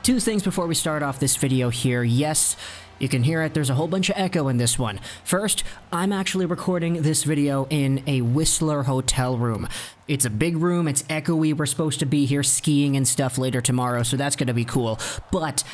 Two things before we start off this video here. Yes, you can hear it, there's a whole bunch of echo in this one. First, I'm actually recording this video in a Whistler hotel room. It's a big room, it's echoey, we're supposed to be here skiing and stuff later tomorrow, so that's gonna be cool. But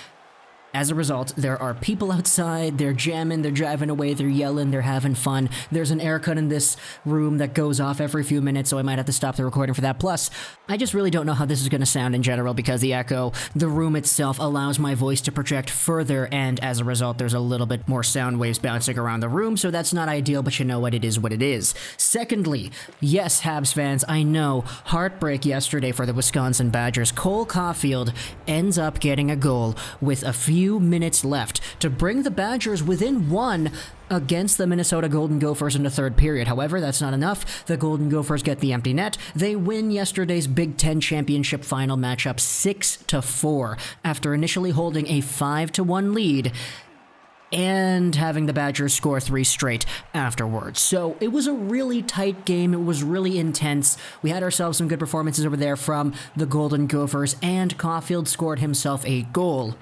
as a result, there are people outside, they're jamming, they're driving away, they're yelling, they're having fun. There's an aircut in this room that goes off every few minutes, so I might have to stop the recording for that. Plus, I just really don't know how this is going to sound in general because the echo, the room itself allows my voice to project further, and as a result, there's a little bit more sound waves bouncing around the room, so that's not ideal, but you know what, it is what it is. Secondly, yes, Habs fans, I know, heartbreak yesterday for the Wisconsin Badgers. Cole Caulfield ends up getting a goal with a few minutes left to bring the Badgers within one against the Minnesota Golden Gophers in the third period. However, that's not enough. The Golden Gophers get the empty net. They win yesterday's Big Ten Championship final matchup 6-4 after initially holding a 5-1 lead and having the Badgers score 3 straight afterwards. So it was a really tight game. It was really intense. We had ourselves some good performances over there from the Golden Gophers, and Caulfield scored himself a goal.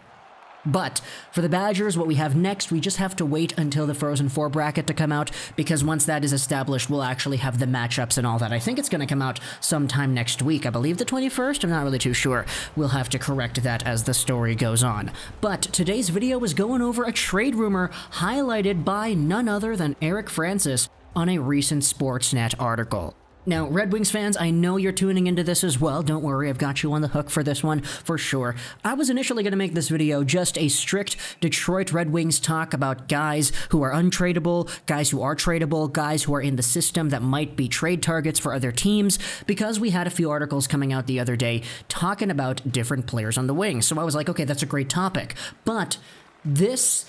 But for the Badgers, what we have next, we just have to wait until the Frozen Four bracket to come out, because once that is established, we'll actually have the matchups and all that. I think it's going to come out sometime next week. I believe the 21st? I'm not really too sure. We'll have to correct that as the story goes on. But today's video is going over a trade rumor highlighted by none other than Eric Francis on a recent Sportsnet article. Now, Red Wings fans, I know you're tuning into this as well. Don't worry, I've got you on the hook for this one for sure. I was initially going to make this video just a strict Detroit Red Wings talk about guys who are untradeable, guys who are tradable, guys who are in the system that might be trade targets for other teams, because we had a few articles coming out the other day talking about different players on the wings. So I was like, okay, that's a great topic. But this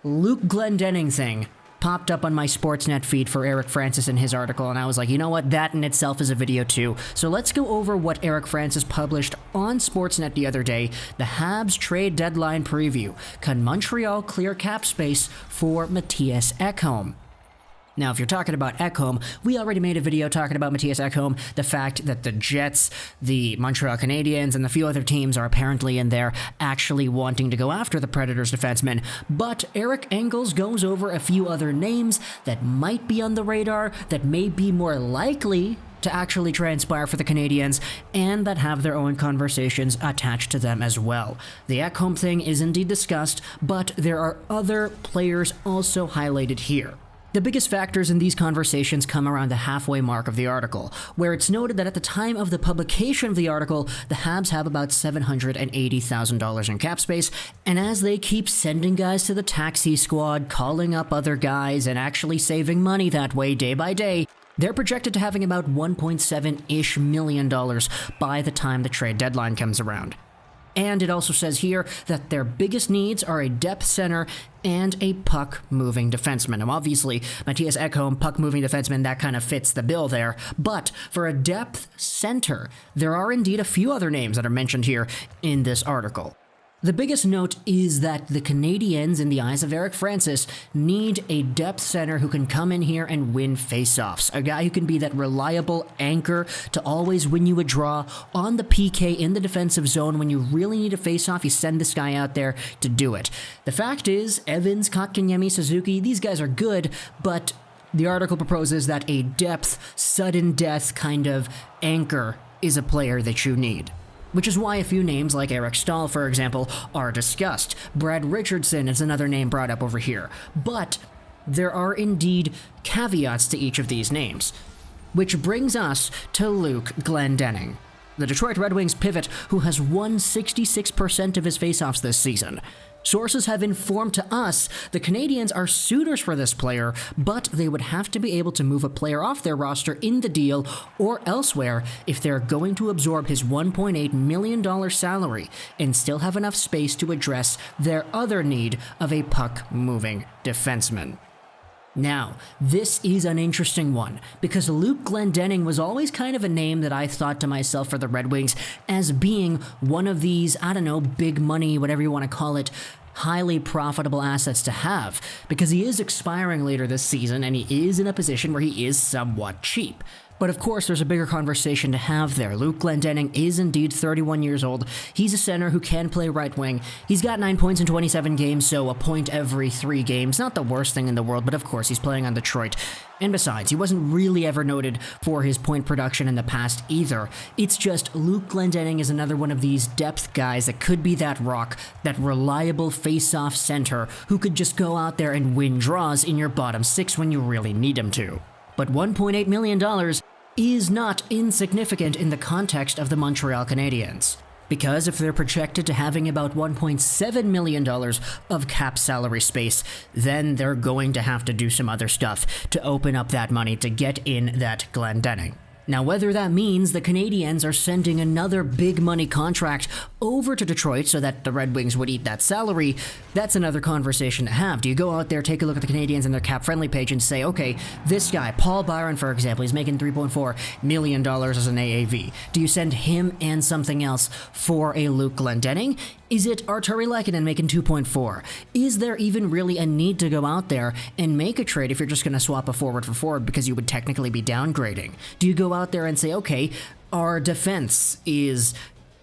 Luke Glendening thing popped up on my Sportsnet feed for Eric Francis in his article, and I was like, you know what, that in itself is a video too. So let's go over what Eric Francis published on Sportsnet the other day, the Habs trade deadline preview. Can Montreal clear cap space for Mattias Ekholm? Now, if you're talking about Ekholm, we already made a video talking about Mattias Ekholm, the fact that the Jets, the Montreal Canadiens, and a few other teams are apparently in there actually wanting to go after the Predators defenseman. But Eric Engels goes over a few other names that might be on the radar, that may be more likely to actually transpire for the Canadiens, and that have their own conversations attached to them as well. The Ekholm thing is indeed discussed, but there are other players also highlighted here. The biggest factors in these conversations come around the halfway mark of the article, where it's noted that at the time of the publication of the article, the Habs have about $780,000 in cap space, and as they keep sending guys to the taxi squad, calling up other guys, and actually saving money that way day by day, they're projected to having about $1.7-ish million by the time the trade deadline comes around. And it also says here that their biggest needs are a depth center and a puck-moving defenseman. Now, obviously, Mattias Ekholm, puck-moving defenseman, that kind of fits the bill there. But for a depth center, there are indeed a few other names that are mentioned here in this article. The biggest note is that the Canadiens, in the eyes of Eric Francis, need a depth center who can come in here and win faceoffs. A guy who can be that reliable anchor to always win you a draw on the PK in the defensive zone. When you really need a faceoff, you send this guy out there to do it. The fact is, Evans, Kotkaniemi, Suzuki, these guys are good, but the article proposes that a depth, sudden death kind of anchor is a player that you need. Which is why a few names like Eric Stahl, for example, are discussed. Brad Richardson is another name brought up over here. But there are indeed caveats to each of these names. Which brings us to Luke Glendening, the Detroit Red Wings pivot who has won 66% of his faceoffs this season. Sources have informed to us the Canadiens are suitors for this player, but they would have to be able to move a player off their roster in the deal or elsewhere if they're going to absorb his $1.8 million salary and still have enough space to address their other need of a puck-moving defenseman. Now, this is an interesting one, because Luke Glendening was always kind of a name that I thought to myself for the Red Wings as being one of these, I don't know, big money, whatever you want to call it, highly profitable assets to have, because he is expiring later this season and he is in a position where he is somewhat cheap. But of course, there's a bigger conversation to have there. Luke Glendening is indeed 31 years old. He's a center who can play right wing. He's got 9 points in 27 games, so a point every 3 games. Not the worst thing in the world, but of course, he's playing on Detroit. And besides, he wasn't really ever noted for his point production in the past either. It's just Luke Glendening is another one of these depth guys that could be that rock, that reliable face-off center who could just go out there and win draws in your bottom 6 when you really need him to. But $1.8 million is not insignificant in the context of the Montreal Canadiens. Because if they're projected to having about $1.7 million of cap salary space, then they're going to have to do some other stuff to open up that money to get in that Glendening. Now, whether that means the Canadiens are sending another big money contract over to Detroit so that the Red Wings would eat that salary, that's another conversation to have. Do you go out there, take a look at the Canadiens and their cap-friendly page and say, okay, this guy, Paul Byron, for example, he's making $3.4 million as an AAV. Do you send him and something else for a Luke Glendening? Is it Arturi Lehkonen making 2.4? Is there even really a need to go out there and make a trade if you're just going to swap a forward for forward because you would technically be downgrading? Do you go out there and say, okay, our defense is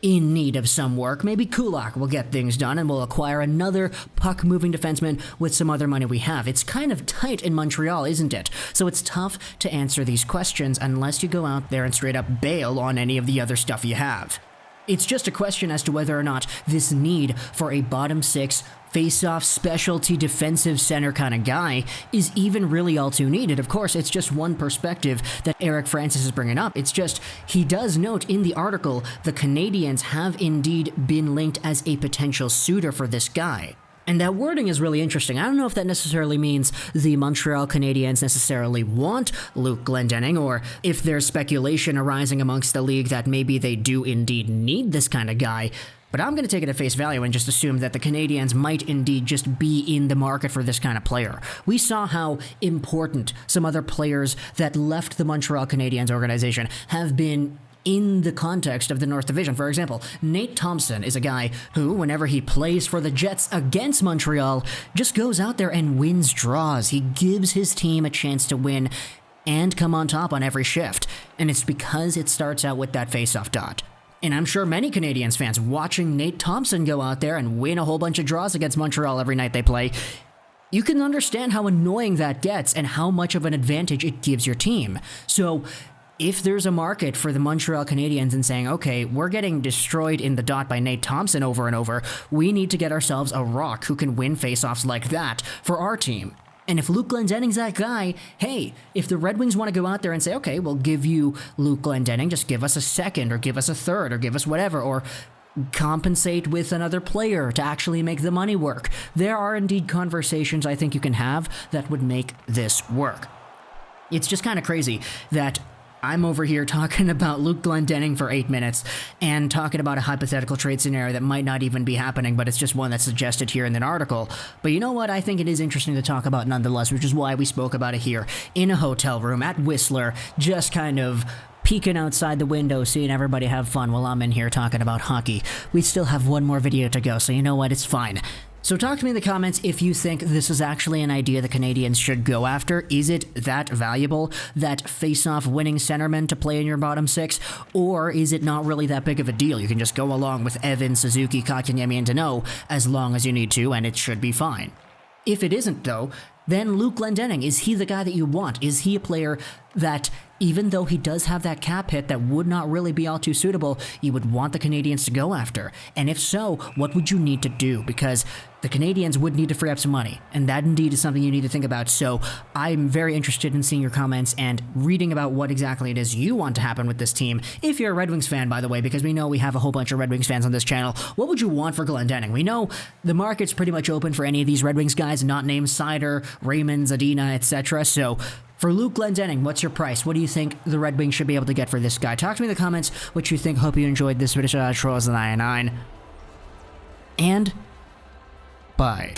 in need of some work. Maybe Kulak will get things done and we'll acquire another puck-moving defenseman with some other money we have. It's kind of tight in Montreal, isn't it? So it's tough to answer these questions unless you go out there and straight up bail on any of the other stuff you have. It's just a question as to whether or not this need for a bottom 6 face-off specialty defensive center kind of guy is even really all too needed. Of course, it's just one perspective that Eric Francis is bringing up. It's just, he does note in the article, the Canadiens have indeed been linked as a potential suitor for this guy. And that wording is really interesting. I don't know if that necessarily means the Montreal Canadiens necessarily want Luke Glendening, or if there's speculation arising amongst the league that maybe they do indeed need this kind of guy. But I'm going to take it at face value and just assume that the Canadiens might indeed just be in the market for this kind of player. We saw how important some other players that left the Montreal Canadiens organization have been in the context of the North Division. For example, Nate Thompson is a guy who, whenever he plays for the Jets against Montreal, just goes out there and wins draws. He gives his team a chance to win and come on top on every shift. And it's because it starts out with that face-off dot. And I'm sure many Canadiens fans watching Nate Thompson go out there and win a whole bunch of draws against Montreal every night they play, you can understand how annoying that gets and how much of an advantage it gives your team. So if there's a market for the Montreal Canadiens and saying, okay, we're getting destroyed in the dot by Nate Thompson over and over, we need to get ourselves a rock who can win faceoffs like that for our team. And if Luke Glendening's that guy, hey, if the Red Wings want to go out there and say, okay, we'll give you Luke Glendening, just give us a second or give us a third or give us whatever, or compensate with another player to actually make the money work. There are indeed conversations I think you can have that would make this work. It's just kind of crazy that I'm over here talking about Luke Glendening for 8 minutes and talking about a hypothetical trade scenario that might not even be happening, but it's just one that's suggested here in an article. But you know what? I think it is interesting to talk about nonetheless, which is why we spoke about it here in a hotel room at Whistler, just kind of peeking outside the window, seeing everybody have fun while I'm in here talking about hockey. We still have one more video to go, so you know what? It's fine. So talk to me in the comments if you think this is actually an idea the Canadiens should go after. Is it that valuable, that face-off winning centerman to play in your bottom 6? Or is it not really that big of a deal? You can just go along with Evan, Suzuki, Kotkaniemi, and Danault as long as you need to, and it should be fine. If it isn't, though, then Luke Glendening, is he the guy that you want? Is he a player that, even though he does have that cap hit that would not really be all too suitable, you would want the Canadiens to go after? And if so, what would you need to do? Because the Canadiens would need to free up some money, and that indeed is something you need to think about. So I'm very interested in seeing your comments and reading about what exactly it is you want to happen with this team. If you're a Red Wings fan, by the way, because we know we have a whole bunch of Red Wings fans on this channel, what would you want for Glendening? We know the market's pretty much open for any of these Red Wings guys, not named Sider, Raymond, Zadina, etc. So for Luke Glendening, what's your price? What do you think the Red Wings should be able to get for this guy? Talk to me in the comments what you think. Hope you enjoyed this video. Trolls99. And bye.